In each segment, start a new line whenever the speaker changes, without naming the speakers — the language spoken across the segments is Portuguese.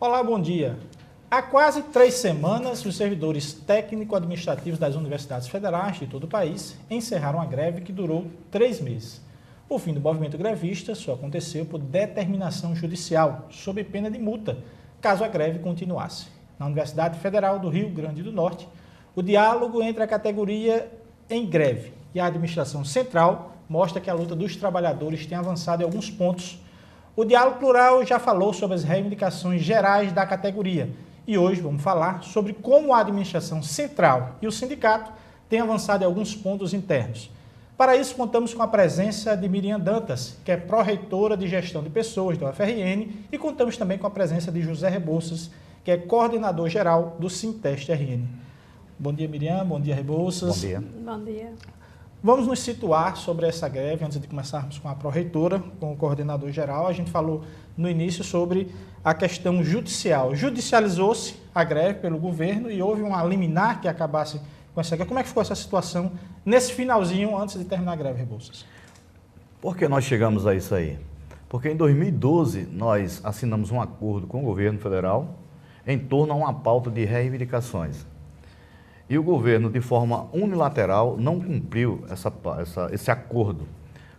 Olá, bom dia. Há quase 3 semanas, os servidores técnico-administrativos das universidades federais de todo o país encerraram a greve que durou 3 meses. O fim do movimento grevista só aconteceu por determinação judicial, sob pena de multa, caso a greve continuasse. Na Universidade Federal do Rio Grande do Norte, o diálogo entre a categoria em greve e a administração central mostra que a luta dos trabalhadores tem avançado em alguns pontos. O Diálogo Plural já falou sobre as reivindicações gerais da categoria e hoje vamos falar sobre como a administração central e o sindicato têm avançado em alguns pontos internos. Para isso, contamos com a presença de Miriam Dantas, que é pró-reitora de Gestão de Pessoas da UFRN, e contamos também com a presença de José Rebouças, que é coordenador geral do Sinteste-RN. Bom dia, Miriam. Bom dia, Rebouças.
Bom dia.
Bom dia.
Vamos nos situar sobre essa greve, antes de começarmos com a pró-reitora, com o coordenador geral. A gente falou no início sobre a questão judicial. Judicializou-se a greve pelo governo e houve uma liminar que acabasse com essa greve. Como é que ficou essa situação nesse finalzinho, antes de terminar a greve, Rebouças?
Por que nós chegamos a isso aí? Porque em 2012 nós assinamos um acordo com o governo federal em torno a uma pauta de reivindicações. E o governo, de forma unilateral, não cumpriu esse acordo.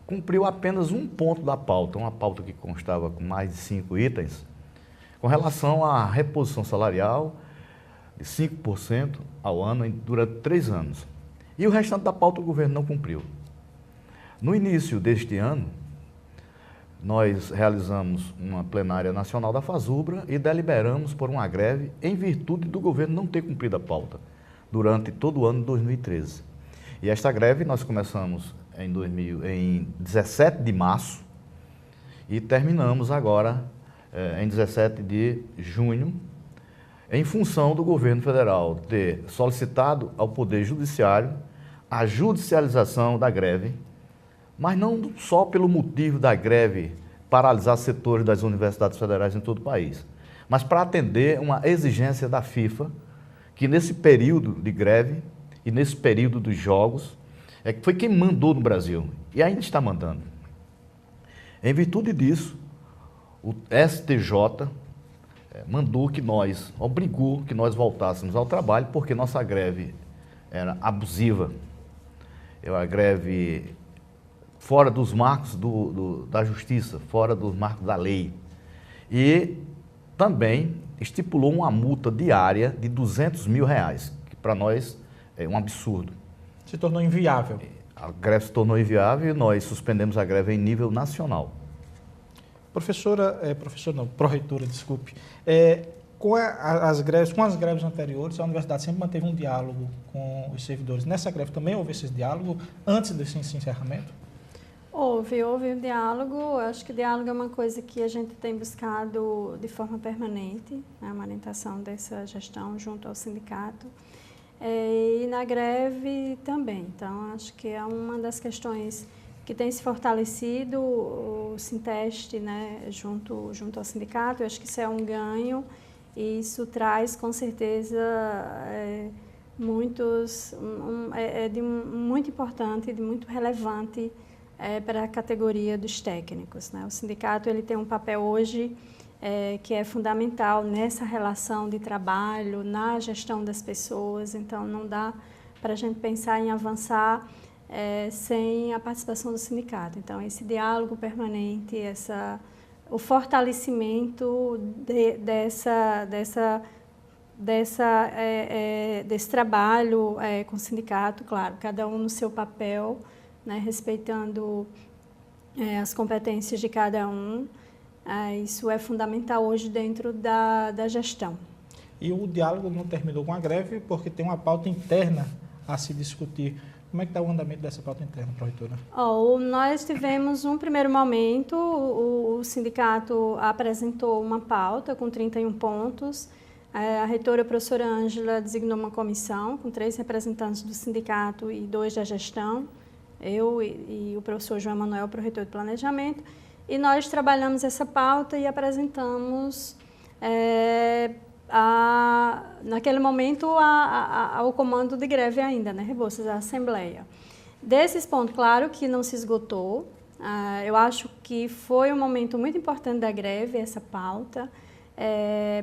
Cumpriu apenas um ponto da pauta, uma pauta que constava com mais de 5 itens, com relação à reposição salarial de 5% ao ano durante 3 anos. E o restante da pauta o governo não cumpriu. No início deste ano, nós realizamos uma plenária nacional da FASUBRA e deliberamos por uma greve em virtude do governo não ter cumprido a pauta durante todo o ano de 2013. E esta greve nós começamos em 17 de março e terminamos agora em 17 de junho, em função do governo federal ter solicitado ao Poder Judiciário a judicialização da greve, mas não só pelo motivo da greve paralisar setores das universidades federais em todo o país, mas para atender uma exigência da FIFA, que nesse período de greve e nesse período dos jogos, foi quem mandou no Brasil e ainda está mandando. Em virtude disso, o STJ obrigou que nós voltássemos ao trabalho, porque nossa greve era abusiva, é uma greve fora dos marcos da justiça, fora dos marcos da lei. E também estipulou uma multa diária de R$200 mil, que para nós é um absurdo.
Se tornou inviável.
A greve se tornou inviável e nós suspendemos a greve em nível nacional.
Pró-reitora, desculpe. Com as greves anteriores, a universidade sempre manteve um diálogo com os servidores. Nessa greve também houve esse diálogo antes desse encerramento?
Houve um diálogo. Acho que o diálogo é uma coisa que a gente tem buscado de forma permanente, né, uma orientação dessa gestão junto ao sindicato. E na greve também. Então, acho que é uma das questões que tem se fortalecido o Sinteste, né, junto ao sindicato. Eu acho que isso é um ganho e isso traz, com certeza, muito importante, de muito relevante para a categoria dos técnicos, né? O sindicato ele tem um papel hoje que é fundamental nessa relação de trabalho, na gestão das pessoas, então não dá para a gente pensar em avançar sem a participação do sindicato. Então, esse diálogo permanente, o fortalecimento desse trabalho com o sindicato, claro, cada um no seu papel, né, respeitando as competências de cada um. Isso é fundamental hoje dentro da gestão.
E o diálogo não terminou com a greve porque tem uma pauta interna a se discutir. Como é que está o andamento dessa pauta interna, pró-reitora?
Nós tivemos um primeiro momento, o sindicato apresentou uma pauta com 31 pontos. A reitora, a professora Ângela, designou uma comissão com 3 representantes do sindicato e 2 da gestão, eu e o professor João Emanuel, pró-reitor de planejamento, e nós trabalhamos essa pauta e apresentamos, naquele momento, ao comando de greve ainda, né, Rebouças, a Assembleia. Desses pontos, claro que não se esgotou, eu acho que foi um momento muito importante da greve, essa pauta.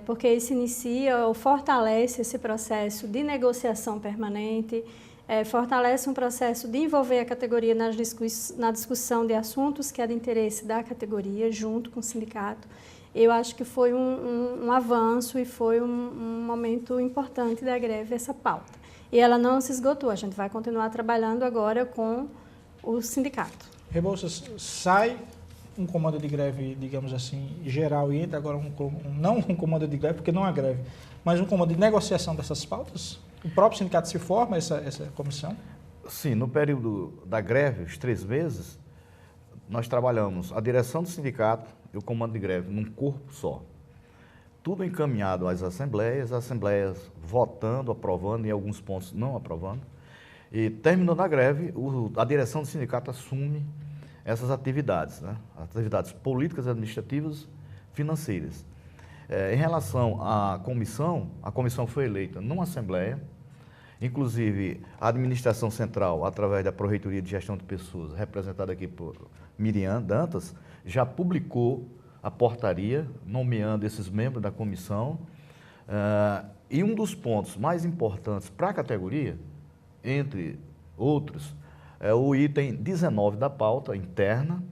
porque isso inicia ou fortalece esse processo de negociação permanente, fortalece um processo de envolver a categoria na discussão de assuntos que é de interesse da categoria, junto com o sindicato. Eu acho que foi um avanço e foi um momento importante da greve, essa pauta. E ela não se esgotou, a gente vai continuar trabalhando agora com o sindicato.
Rebouças, sai um comando de greve, digamos assim, geral, e entra agora não um comando de greve, porque não há greve, mas um comando de negociação dessas pautas? O próprio sindicato se forma, essa comissão?
Sim, no período da greve, os 3 meses, nós trabalhamos a direção do sindicato e o comando de greve num corpo só. Tudo encaminhado às assembleias votando, aprovando, em alguns pontos não aprovando. E terminando a greve, a direção do sindicato assume essas atividades, né? Atividades políticas, administrativas, financeiras. Em relação à comissão, a comissão foi eleita numa assembleia, inclusive a administração central, através da Pró-Reitoria de Gestão de Pessoas, representada aqui por Miriam Dantas, já publicou a portaria nomeando esses membros da comissão. E um dos pontos mais importantes para a categoria, entre outros, é o item 19 da pauta interna,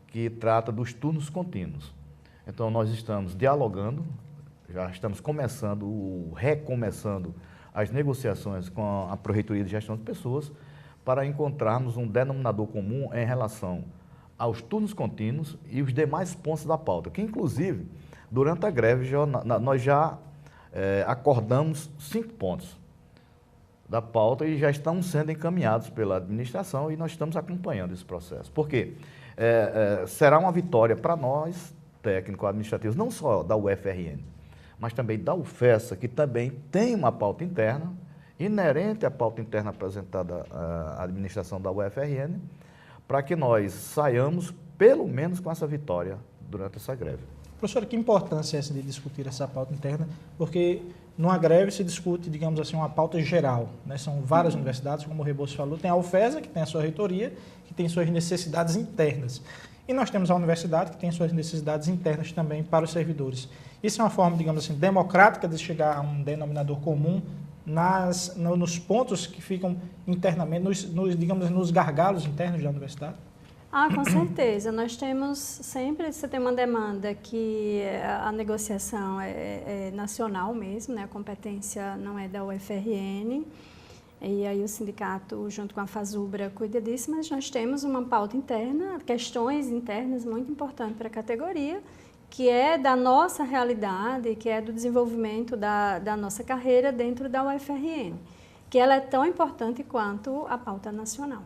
que trata dos turnos contínuos. Então, nós estamos dialogando, já estamos recomeçando as negociações com a Pró-Reitoria de Gestão de Pessoas para encontrarmos um denominador comum em relação aos turnos contínuos e os demais pontos da pauta, que, inclusive, durante a greve, nós já acordamos 5 pontos da pauta e já estão sendo encaminhados pela administração e nós estamos acompanhando esse processo. Por quê? Será uma vitória para nós, técnico-administrativos, não só da UFRN, mas também da UFESA, que também tem uma pauta interna, inerente à pauta interna apresentada à administração da UFRN, para que nós saiamos, pelo menos, com essa vitória durante essa greve.
Professor, que importância é essa de discutir essa pauta interna? Porque numa greve se discute, digamos assim, uma pauta geral, né? São várias universidades, como o Rebouças falou, tem a UFESA, que tem a sua reitoria, que tem suas necessidades internas. E nós temos a universidade, que tem suas necessidades internas também para os servidores. Isso é uma forma, digamos assim, democrática de chegar a um denominador comum nos pontos que ficam internamente, digamos, nos gargalos internos da universidade?
Com certeza. Nós temos sempre, você tem uma demanda que a negociação é nacional mesmo, né? A competência não é da UFRN, e aí o sindicato, junto com a FASUBRA, cuida disso, mas nós temos uma pauta interna, questões internas muito importantes para a categoria, que é da nossa realidade, que é do desenvolvimento da nossa carreira dentro da UFRN, que ela é tão importante quanto a pauta nacional.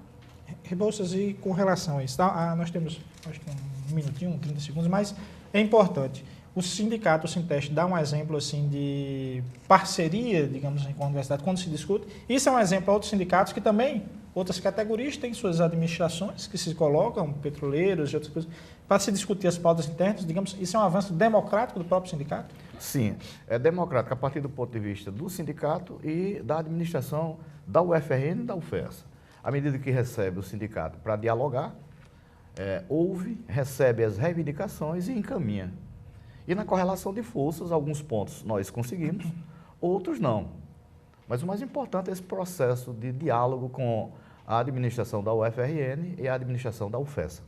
Rebouças, e com relação a isso, tá? Nós temos, acho que um minutinho, 30 segundos, mas é importante. O sindicato, o Sinteste, dá um exemplo assim, de parceria, digamos assim, com a universidade, quando se discute. Isso é um exemplo a outros sindicatos que também, outras categorias, têm suas administrações que se colocam, petroleiros e outras coisas, para se discutir as pautas internas. Digamos, isso é um avanço democrático do próprio sindicato?
Sim, é democrático a partir do ponto de vista do sindicato e da administração da UFRN e da UFESA. À medida que recebe o sindicato para dialogar, ouve, recebe as reivindicações e encaminha. E na correlação de forças, alguns pontos nós conseguimos, outros não. Mas o mais importante é esse processo de diálogo com a administração da UFRN e a administração da UFESA.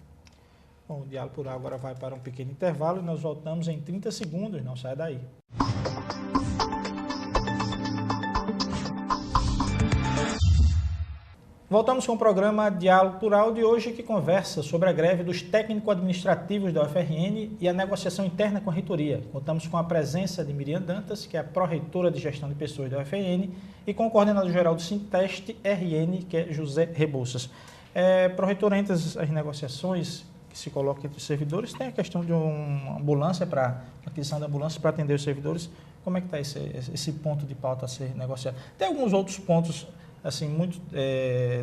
Bom, o Diálogo Plural agora vai para um pequeno intervalo e nós voltamos em 30 segundos, não sai daí. Voltamos com o programa Diálogo Plural de hoje, que conversa sobre a greve dos técnico-administrativos da UFRN e a negociação interna com a reitoria. Contamos com a presença de Miriam Dantas, que é a pró-reitora de Gestão de Pessoas da UFRN, e com o coordenador-geral do Sinteste RN, que é José Rebouças. Pró-reitora, entre as negociações que se colocam entre os servidores, tem a questão de uma ambulância, aquisição de ambulância para atender os servidores. Como é que está esse ponto de pauta a ser negociado? Tem alguns outros pontos assim, muito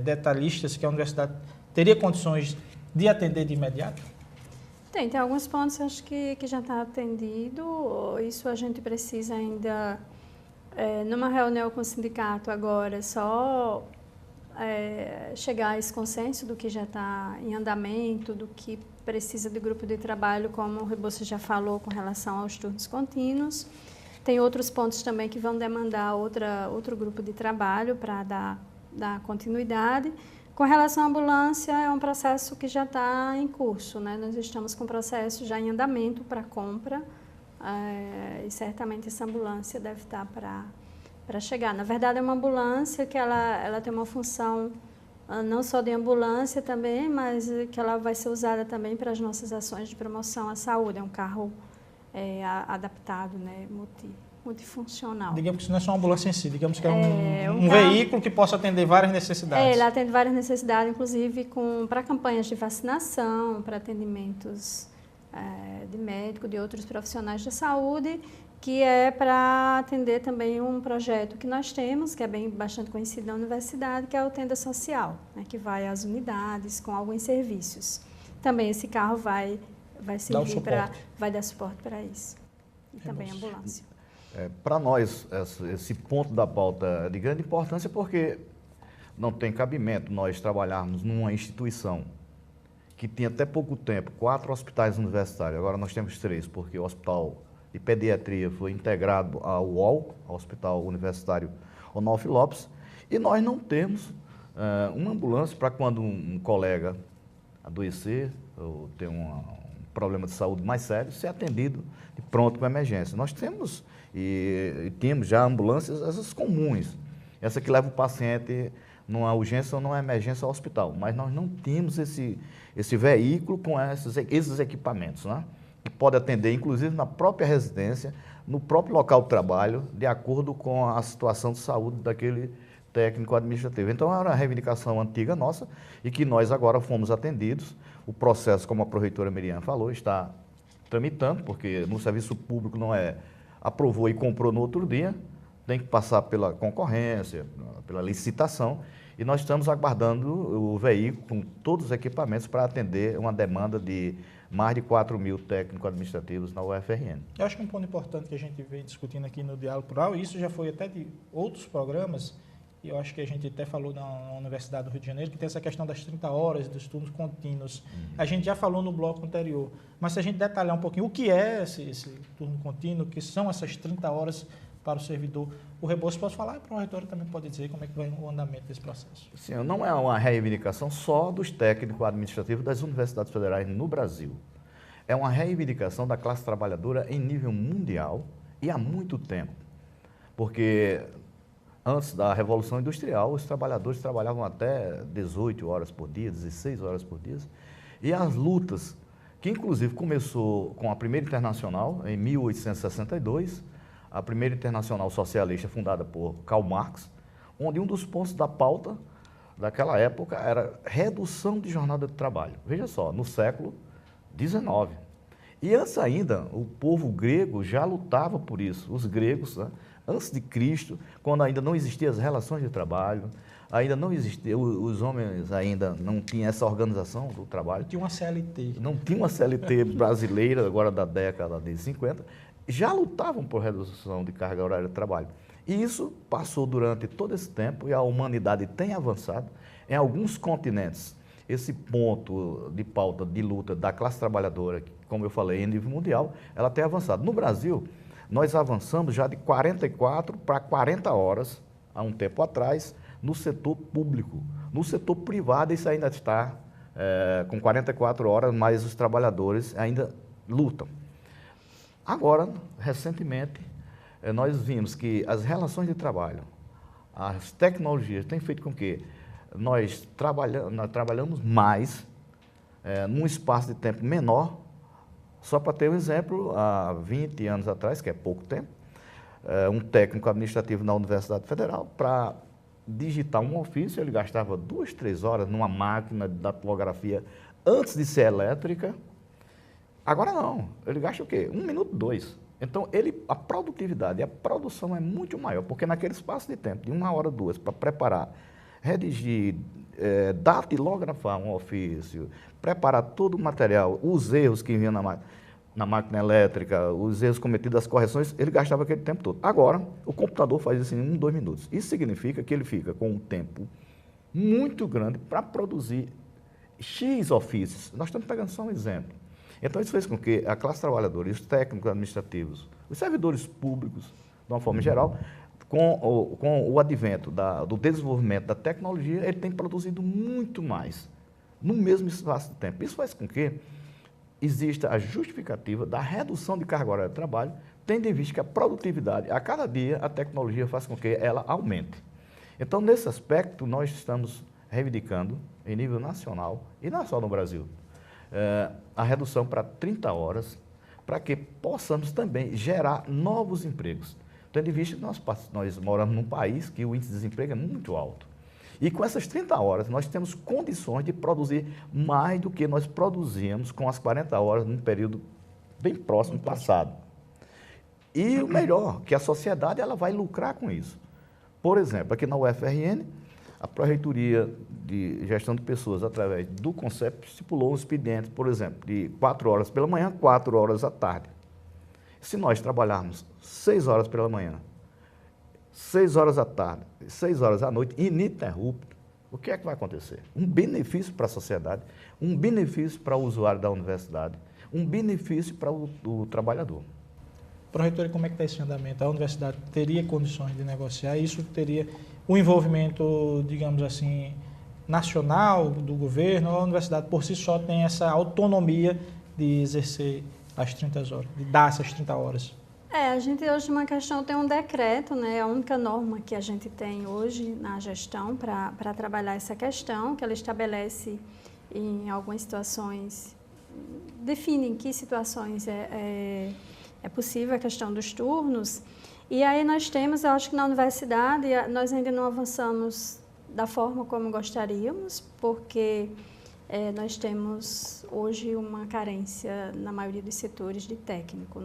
detalhistas que a universidade teria condições de atender de imediato?
Tem alguns pontos acho que já está atendido. Isso a gente precisa ainda, numa reunião com o sindicato agora, só chegar a esse consenso do que já está em andamento, do que precisa de grupo de trabalho, como o Rebouças já falou, com relação aos turnos contínuos. Tem outros pontos também que vão demandar outro grupo de trabalho para dar continuidade. Com relação à ambulância, é um processo que já está em curso, né? Nós estamos com o processo já em andamento para compra, e certamente essa ambulância deve estar para chegar. Na verdade, é uma ambulância que ela tem uma função não só de ambulância também, mas que ela vai ser usada também para as nossas ações de promoção à saúde. É um carro adaptado, né, multifuncional.
Digamos que isso não é só uma ambulância em si, digamos que é um
carro,
veículo que possa atender várias necessidades.
Ele atende várias necessidades, inclusive para campanhas de vacinação, para atendimentos de médico, de outros profissionais da saúde, que é para atender também um projeto que nós temos, que é bastante conhecido na universidade, que é o Tenda Social, né, que vai às unidades com alguns serviços. Também esse carro vai servir vai dar suporte para isso. E também ambulância.
Para nós, esse ponto da pauta é de grande importância porque não tem cabimento nós trabalharmos numa instituição que tinha até pouco tempo 4 hospitais universitários, agora nós temos 3, porque o Hospital de Pediatria foi integrado ao UOL, ao Hospital Universitário Onofre Lopes, e nós não temos uma ambulância para quando um colega adoecer ou ter um problema de saúde mais sério, ser atendido de pronto com emergência. Nós temos e temos já ambulâncias, essas comuns, essa que leva o paciente numa urgência ou numa emergência ao hospital, mas nós não temos esse veículo com esses equipamentos, né? Que pode atender, inclusive, na própria residência, no próprio local de trabalho, de acordo com a situação de saúde daquele técnico administrativo. Então, era uma reivindicação antiga nossa e que nós agora fomos atendidos. O processo, como a pró-reitora Miriam falou, está tramitando, porque no serviço público não aprovou e comprou no outro dia, tem que passar pela concorrência, pela licitação, e nós estamos aguardando o veículo com todos os equipamentos para atender uma demanda de mais de 4.000 técnicos administrativos na UFRN.
Eu acho que um ponto importante que a gente vem discutindo aqui no Diálogo Plural, e isso já foi até de outros programas, e eu acho que a gente até falou na Universidade do Rio de Janeiro, que tem essa questão das 30 horas, dos turnos contínuos. A gente já falou no bloco anterior, mas se a gente detalhar um pouquinho o que é esse turno contínuo, o que são essas 30 horas para o servidor, o Rebouças pode falar, e a pró-reitora também pode dizer como é que vai o andamento desse processo.
Sim, não é uma reivindicação só dos técnicos administrativos das universidades federais no Brasil. É uma reivindicação da classe trabalhadora em nível mundial e há muito tempo. Porque antes da Revolução Industrial, os trabalhadores trabalhavam até 18 horas por dia, 16 horas por dia. E as lutas, que inclusive começou com a primeira Internacional, em 1862, a primeira Internacional Socialista fundada por Karl Marx, onde um dos pontos da pauta daquela época era redução de jornada de trabalho. Veja só, no século XIX. E antes ainda, o povo grego já lutava por isso. Os gregos, né, antes de Cristo, quando ainda não existiam as relações de trabalho, ainda não existia, os homens ainda não tinham essa organização do trabalho.
Tinha uma CLT.
Não tinha uma CLT brasileira, agora da década de 50, já lutavam por redução de carga horária de trabalho. E isso passou durante todo esse tempo e a humanidade tem avançado em alguns continentes. Esse ponto de pauta de luta da classe trabalhadora, como eu falei, em nível mundial, ela tem avançado. No Brasil, nós avançamos já de 44 para 40 horas, há um tempo atrás, no setor público. No setor privado, isso ainda está com 44 horas, mas os trabalhadores ainda lutam. Agora, recentemente, nós vimos que as relações de trabalho, as tecnologias têm feito com que nós trabalhamos mais, num espaço de tempo menor. Só para ter um exemplo, há 20 anos atrás, que é pouco tempo, um técnico administrativo na Universidade Federal, para digitar um ofício, ele gastava 2, 3 horas numa máquina de datilografia antes de ser elétrica. Agora não, ele gasta o quê? 1 minuto, 2. Então, a produtividade, a produção é muito maior, porque naquele espaço de tempo, de 1 hora, 2, para preparar, redigir, datilografar um ofício, preparar todo o material, os erros que vinham na máquina elétrica, os erros cometidos, as correções, ele gastava aquele tempo todo. Agora, o computador faz isso em 1, 2 minutos. Isso significa que ele fica com um tempo muito grande para produzir X ofícios. Nós estamos pegando só um exemplo. Então, isso fez com que a classe trabalhadora, os técnicos administrativos, os servidores públicos, de uma forma geral, com o advento do desenvolvimento da tecnologia, ele tem produzido muito mais, no mesmo espaço de tempo. Isso faz com que exista a justificativa da redução de carga horária de trabalho, tendo em vista que a produtividade, a cada dia, a tecnologia faz com que ela aumente. Então, nesse aspecto, nós estamos reivindicando, em nível nacional, e não só no Brasil, a redução para 30 horas, para que possamos também gerar novos empregos. Tendo em vista que nós moramos num país que o índice de desemprego é muito alto. E com essas 30 horas, nós temos condições de produzir mais do que nós produzíamos com as 40 horas num período bem próximo passado. E o melhor, que a sociedade ela vai lucrar com isso. Por exemplo, aqui na UFRN, a Pró-Reitoria de Gestão de Pessoas, através do CONCEP, estipulou um expediente, por exemplo, de 4 horas pela manhã, 4 horas à tarde. Se nós trabalharmos 6 horas pela manhã, 6 horas à tarde, 6 horas à noite, ininterrupto, o que é que vai acontecer? Um benefício para a sociedade, um benefício para o usuário da universidade, um benefício para o trabalhador.
Pró-Reitor, como é que está esse andamento? A universidade teria condições de negociar? Isso teria o envolvimento, digamos assim, nacional do governo, ou a universidade por si só tem essa autonomia de exercer as 30 horas, de dar essas 30 horas?
A gente hoje, uma questão, tem um decreto, né? A única norma que a gente tem hoje na gestão para trabalhar essa questão, que ela estabelece em algumas situações, define em que situações é possível a questão dos turnos. E aí nós temos, eu acho que na universidade, nós ainda não avançamos da forma como gostaríamos, porque nós temos hoje uma carência na maioria dos setores de técnico.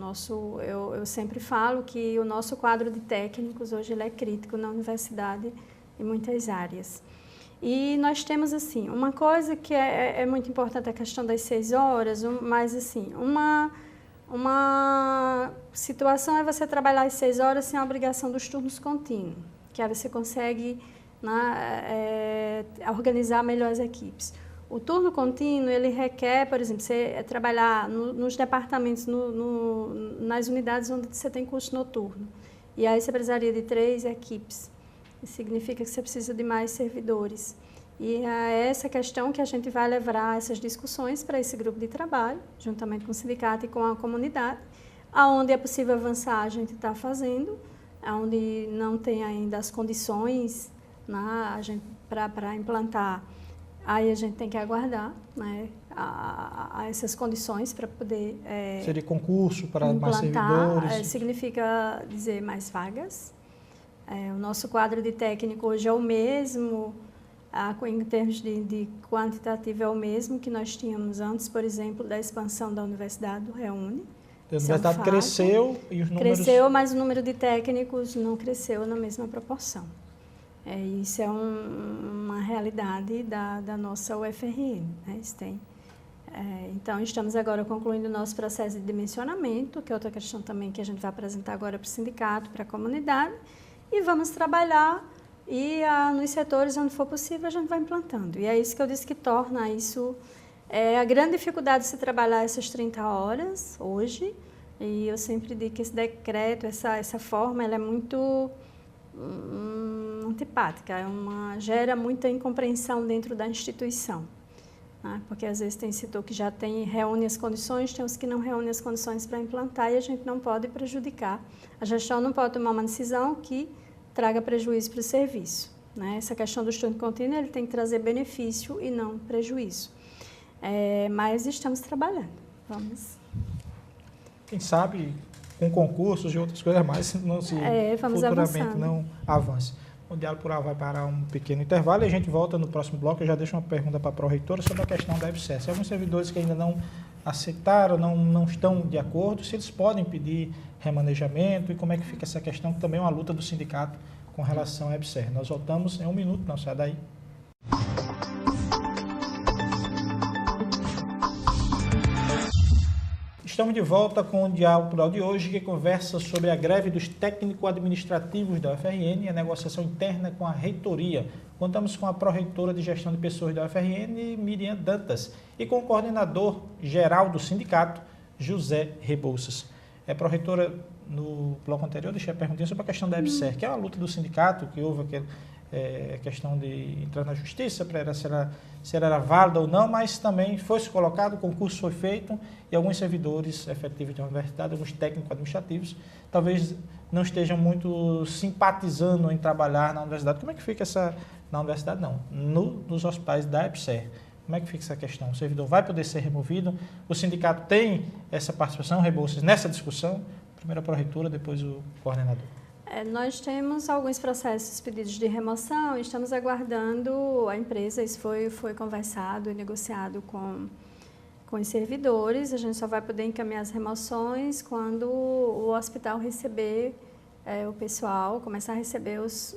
Eu sempre falo que o nosso quadro de técnicos hoje ele é crítico na universidade em muitas áreas. E nós temos, assim, uma coisa que é muito importante, a questão das 6 horas, mas, assim, uma situação é você trabalhar às 6 horas sem a obrigação dos turnos contínuos, que aí você consegue organizar melhor as equipes. O turno contínuo, ele requer, por exemplo, você trabalhar nos departamentos, nas unidades onde você tem curso noturno. E aí você precisaria de 3 equipes. Isso significa que você precisa de mais servidores. E é essa questão que a gente vai levar essas discussões para esse grupo de trabalho, juntamente com o sindicato e com a comunidade, aonde é possível avançar, a gente está fazendo, aonde não tem ainda as condições para implantar. Aí a gente tem que aguardar, né, a essas condições para poder
seria concurso para mais servidores?
Significa dizer mais vagas. O nosso quadro de técnico hoje é o mesmo, em termos de quantitativo é o mesmo que nós tínhamos antes, por exemplo, da expansão da Universidade do Reúne.
A universidade cresceu e os números...
Cresceu, mas o número de técnicos não cresceu na mesma proporção. Isso é uma realidade da nossa UFRN, né? Então, estamos agora concluindo o nosso processo de dimensionamento, que é outra questão também que a gente vai apresentar agora para o sindicato, para a comunidade, e vamos trabalhar e nos setores onde for possível a gente vai implantando. E é isso que eu disse que torna isso a grande dificuldade de se trabalhar essas 30 horas hoje, e eu sempre digo que esse decreto, essa forma, ela é muito... antipática, gera muita incompreensão dentro da instituição, né? Porque às vezes tem setor que já reúne as condições, tem os que não reúnem as condições para implantar e a gente não pode prejudicar. A gestão não pode tomar uma decisão que traga prejuízo para o serviço, né? Essa questão do turno contínuo, ele tem que trazer benefício e não prejuízo. Mas estamos trabalhando, vamos.
Quem sabe... com concursos e outras coisas mais, não se futuramente não avance. O Diálogo Plural vai parar um pequeno intervalo e a gente volta no próximo bloco. Eu já deixo uma pergunta para a Pró-Reitora sobre a questão da EBSERH. Alguns servidores que ainda não aceitaram, não estão de acordo, se eles podem pedir remanejamento e como é que fica essa questão, que também é uma luta do sindicato com relação à EBSERH. Nós voltamos em 1 minuto, não sai daí. Estamos de volta com o Diálogo Plural de hoje, que conversa sobre a greve dos técnico-administrativos da UFRN e a negociação interna com a reitoria. Contamos com a pró-reitora de gestão de pessoas da UFRN, Miriam Dantas, e com o coordenador geral do sindicato, José Rebouças. Pró-reitora, no bloco anterior, deixei a perguntinha sobre a questão da EBSER, que é uma luta do sindicato, que houve aquela questão de entrar na justiça para se ela era válida ou não, mas também foi-se colocado, o concurso foi feito e alguns servidores efetivos da universidade, alguns técnicos administrativos, talvez não estejam muito simpatizando em trabalhar na universidade. Como é que fica na universidade? Não, nos hospitais da EBSER. Como é que fica essa questão? O servidor vai poder ser removido? O sindicato tem essa participação, Rebouças, nessa discussão? Primeiro a pró-reitora, depois o coordenador.
Nós temos alguns processos pedidos de remoção, estamos aguardando a empresa, isso foi conversado e negociado com os servidores, a gente só vai poder encaminhar as remoções quando o hospital receber o pessoal, começar a receber os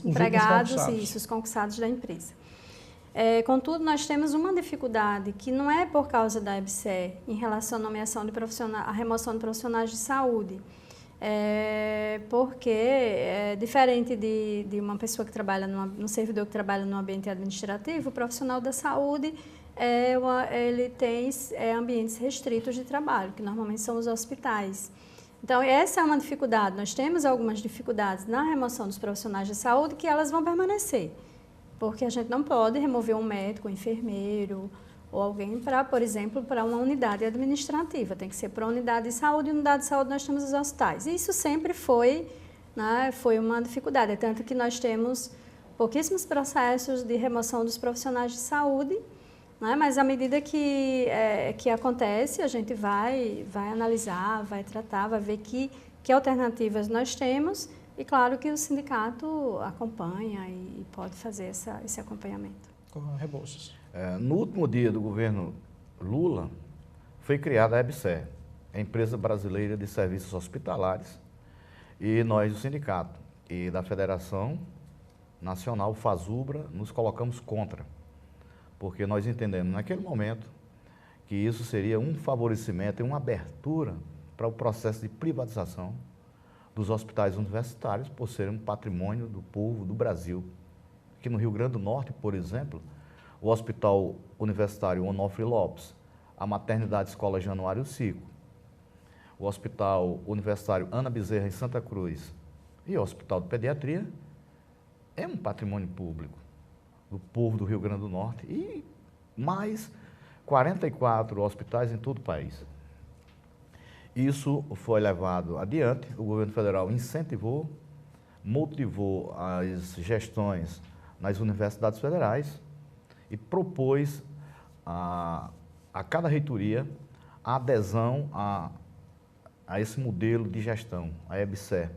empregados e os concursados da empresa. Contudo, nós temos uma dificuldade que não é por causa da EBSER em relação à nomeação de profissionais, a remoção de profissionais de saúde. Porque, diferente de uma pessoa que trabalha um servidor que trabalha no ambiente administrativo, o profissional da saúde ele tem ambientes restritos de trabalho, que normalmente são os hospitais. Então, essa é uma dificuldade. Nós temos algumas dificuldades na remoção dos profissionais de saúde que elas vão permanecer, porque a gente não pode remover um médico, um enfermeiro, ou alguém para, por exemplo, para uma unidade administrativa. Tem que ser para a unidade de saúde, e unidade de saúde nós temos os hospitais. E isso sempre foi uma dificuldade, tanto que nós temos pouquíssimos processos de remoção dos profissionais de saúde, mas à medida que acontece, a gente vai analisar, vai tratar, vai ver que alternativas nós temos e, claro, que o sindicato acompanha e pode fazer esse acompanhamento.
Rebouças.
No último dia do governo Lula, foi criada a EBSER, a Empresa Brasileira de Serviços Hospitalares, e nós, do sindicato e da Federação Nacional, FASUBRA, nos colocamos contra, porque nós entendemos naquele momento que isso seria um favorecimento e uma abertura para o processo de privatização dos hospitais universitários, por serem um patrimônio do povo do Brasil. Aqui no Rio Grande do Norte, por exemplo, o Hospital Universitário Onofre Lopes, a Maternidade Escola Januário Cico, o Hospital Universitário Ana Bezerra em Santa Cruz e o Hospital de Pediatria é um patrimônio público do povo do Rio Grande do Norte e mais 44 hospitais em todo o país. Isso foi levado adiante, o governo federal incentivou, motivou as gestões nas universidades federais e propôs a cada reitoria a adesão a esse modelo de gestão, a EBSER.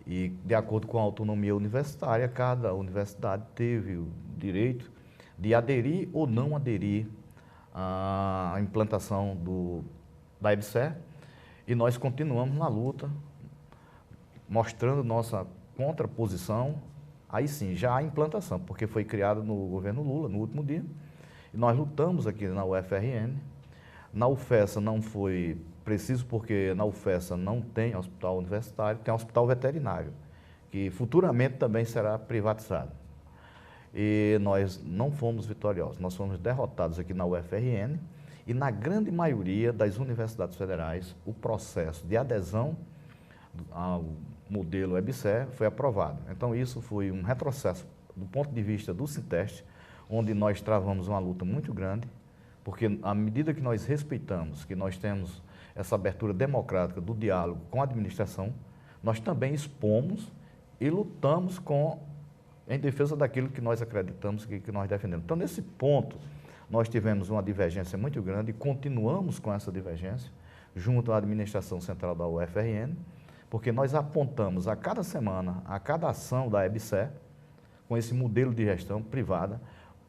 E, de acordo com a autonomia universitária, cada universidade teve o direito de aderir ou não aderir à implantação da EBSER. E nós continuamos na luta, mostrando nossa contraposição. Aí sim, já há implantação, porque foi criado no governo Lula, no último dia, e nós lutamos aqui na UFRN. Na UFESA não foi preciso, porque na UFESA não tem hospital universitário, tem hospital veterinário, que futuramente também será privatizado. E nós não fomos vitoriosos, nós fomos derrotados aqui na UFRN, e na grande maioria das universidades federais, o processo de adesão ao modelo EBSER foi aprovado. Então, isso foi um retrocesso do ponto de vista do Sinteste, onde nós travamos uma luta muito grande, porque à medida que nós respeitamos, que nós temos essa abertura democrática do diálogo com a administração, nós também expomos e lutamos em defesa daquilo que nós acreditamos, que nós defendemos. Então, nesse ponto, nós tivemos uma divergência muito grande e continuamos com essa divergência junto à administração central da UFRN, porque nós apontamos a cada semana, a cada ação da EBSER, com esse modelo de gestão privada,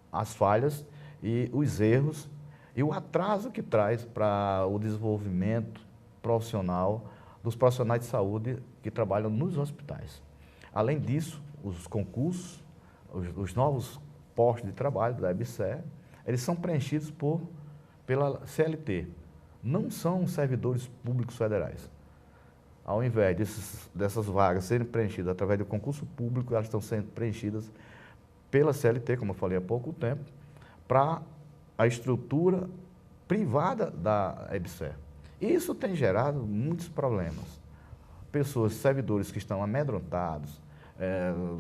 as falhas e os erros e o atraso que traz para o desenvolvimento profissional dos profissionais de saúde que trabalham nos hospitais. Além disso, os concursos, os novos postos de trabalho da EBSER, eles são preenchidos pela CLT, não são servidores públicos federais. Ao invés dessas vagas serem preenchidas através do concurso público, elas estão sendo preenchidas pela CLT, como eu falei há pouco tempo, para a estrutura privada da EBSER. Isso tem gerado muitos problemas. Pessoas, servidores que estão amedrontados,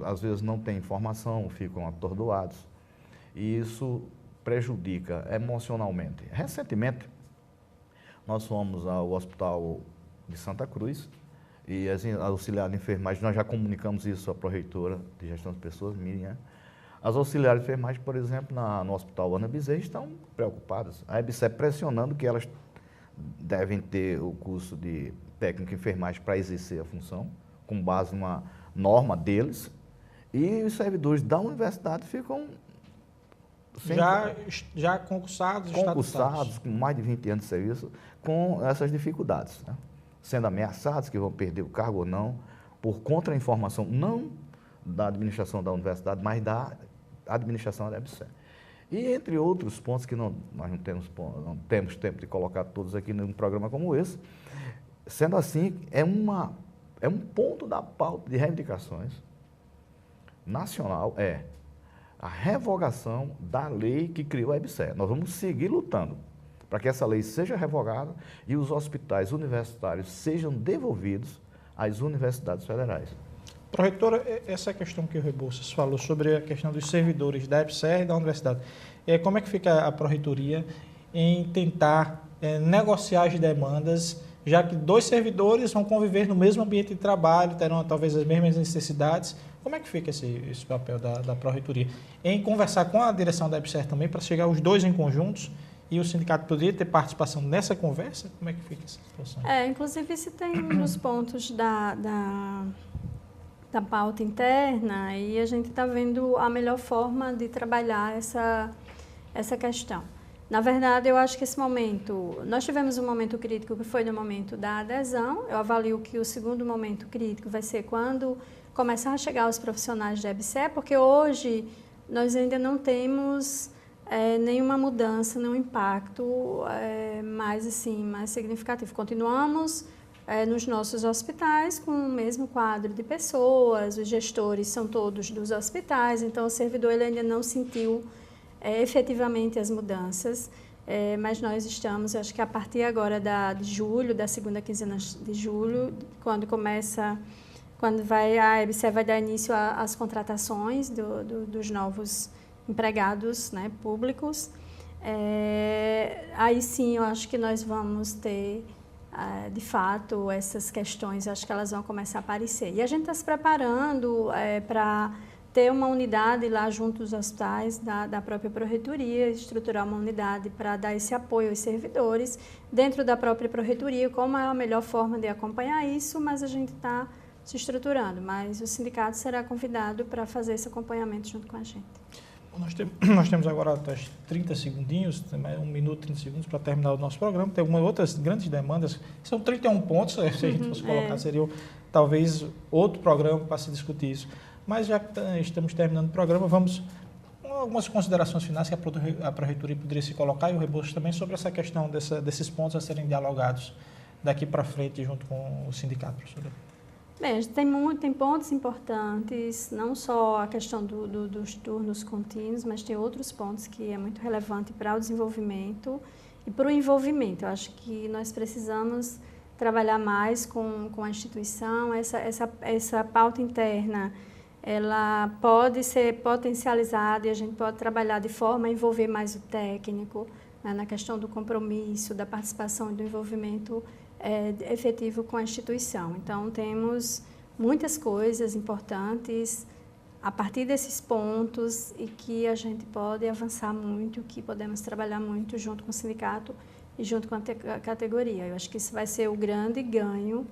às vezes não têm informação, ficam atordoados, e isso prejudica emocionalmente. Recentemente, nós fomos ao Hospital de Santa Cruz e as auxiliares de enfermagem, nós já comunicamos isso à pró-reitora de gestão de pessoas, Miriam. As auxiliares de enfermagem, por exemplo, no Hospital Ana Bezerra, estão preocupadas. A EBSER pressionando que elas devem ter o curso de técnico em enfermagem para exercer a função, com base numa norma deles, e os servidores da universidade ficam
já concursados,
com mais de 20 anos de serviço, com essas dificuldades, né? Sendo ameaçados que vão perder o cargo ou não, por contra-informação, não da administração da universidade, mas da administração da EBSER. E entre outros pontos que nós não temos tempo de colocar todos aqui num programa como esse, sendo assim, é um ponto da pauta de reivindicações nacional, a revogação da lei que criou a EBSER. Nós vamos seguir lutando para que essa lei seja revogada e os hospitais universitários sejam devolvidos às universidades federais.
Pró-reitora, essa questão que o Rebouças falou sobre a questão dos servidores da EBSER e da universidade, como é que fica a pró-reitoria em tentar negociar as demandas, já que dois servidores vão conviver no mesmo ambiente de trabalho, terão talvez as mesmas necessidades? Como é que fica esse papel da pró-reitoria? Em conversar com a direção da EBSER também, para chegar os dois em conjuntos, e o sindicato poderia ter participação nessa conversa? Como é que fica essa situação?
Inclusive, isso tem nos pontos da pauta interna, e a gente está vendo a melhor forma de trabalhar essa questão. Na verdade, eu acho que esse momento, nós tivemos um momento crítico que foi no momento da adesão. Eu avalio que o segundo momento crítico vai ser quando começar a chegar os profissionais da EBSER, porque hoje nós ainda não temos nenhuma mudança, nenhum impacto mais significativo. Continuamos nos nossos hospitais com o mesmo quadro de pessoas, os gestores são todos dos hospitais, então o servidor ele ainda não sentiu efetivamente as mudanças, mas nós estamos, acho que a partir agora de julho, da segunda quinzena de julho, a EBSER vai dar início às contratações dos novos empregados, né, públicos. Aí sim, eu acho que nós vamos ter, de fato, essas questões, acho que elas vão começar a aparecer. E a gente está se preparando para ter uma unidade lá junto aos hospitais da própria pró-reitoria, estruturar uma unidade para dar esse apoio aos servidores dentro da própria pró-reitoria, como é a melhor forma de acompanhar isso, mas a gente está se estruturando, mas o sindicato será convidado para fazer esse acompanhamento junto com a gente.
Nós temos agora até 30 segundinhos, 1 minuto e 30 segundos para terminar o nosso programa. Tem algumas outras grandes demandas, são 31 pontos, se a gente fosse colocar, seria talvez outro programa para se discutir isso. Mas já que estamos terminando o programa, vamos com algumas considerações finais que a pró-reitoria poderia se colocar e o Rebouças também sobre essa questão desses pontos a serem dialogados daqui para frente junto com o sindicato, professora.
Bem, a gente tem pontos importantes, não só a questão dos turnos contínuos, mas tem outros pontos que é muito relevante para o desenvolvimento e para o envolvimento. Eu acho que nós precisamos trabalhar mais com a instituição, essa pauta interna, ela pode ser potencializada e a gente pode trabalhar de forma a envolver mais o técnico, né, na questão do compromisso, da participação e do envolvimento efetivo com a instituição. Então, temos muitas coisas importantes a partir desses pontos e que a gente pode avançar muito, que podemos trabalhar muito junto com o sindicato e junto com a categoria. Eu acho que isso vai ser o grande ganho,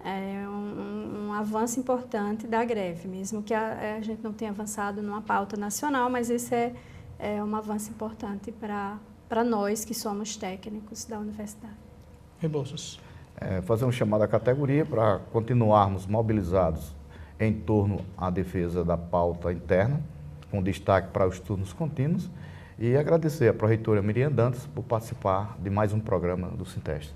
um avanço importante da greve, mesmo que a gente não tenha avançado numa pauta nacional, mas esse é um avanço importante para nós que somos técnicos da universidade.
Rebouças.
Fazer um chamado à categoria para continuarmos mobilizados em torno à defesa da pauta interna, com destaque para os turnos contínuos, E agradecer à pró-reitora Miriam Dantas por participar de mais um programa do Sinteste.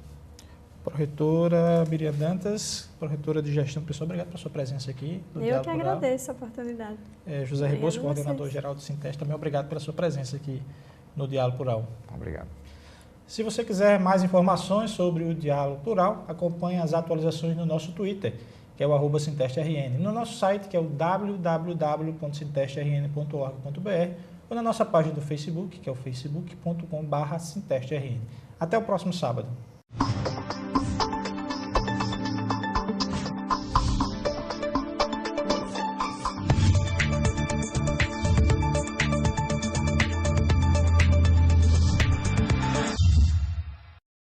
Pró-reitora Miriam Dantas, pró-reitora de Gestão Pessoal, obrigado pela sua presença aqui.
Eu que agradeço a oportunidade.
José Rebouças, coordenador-geral do Sinteste, também obrigado pela sua presença aqui no Diálogo Plural.
Obrigado.
Se você quiser mais informações sobre o Diálogo Plural, acompanhe as atualizações no nosso Twitter, que é o @SintesteRN, no nosso site, que é o www.sintestrn.org.br, ou na nossa página do Facebook, que é o facebook.com/SintesteRN. Até o próximo sábado.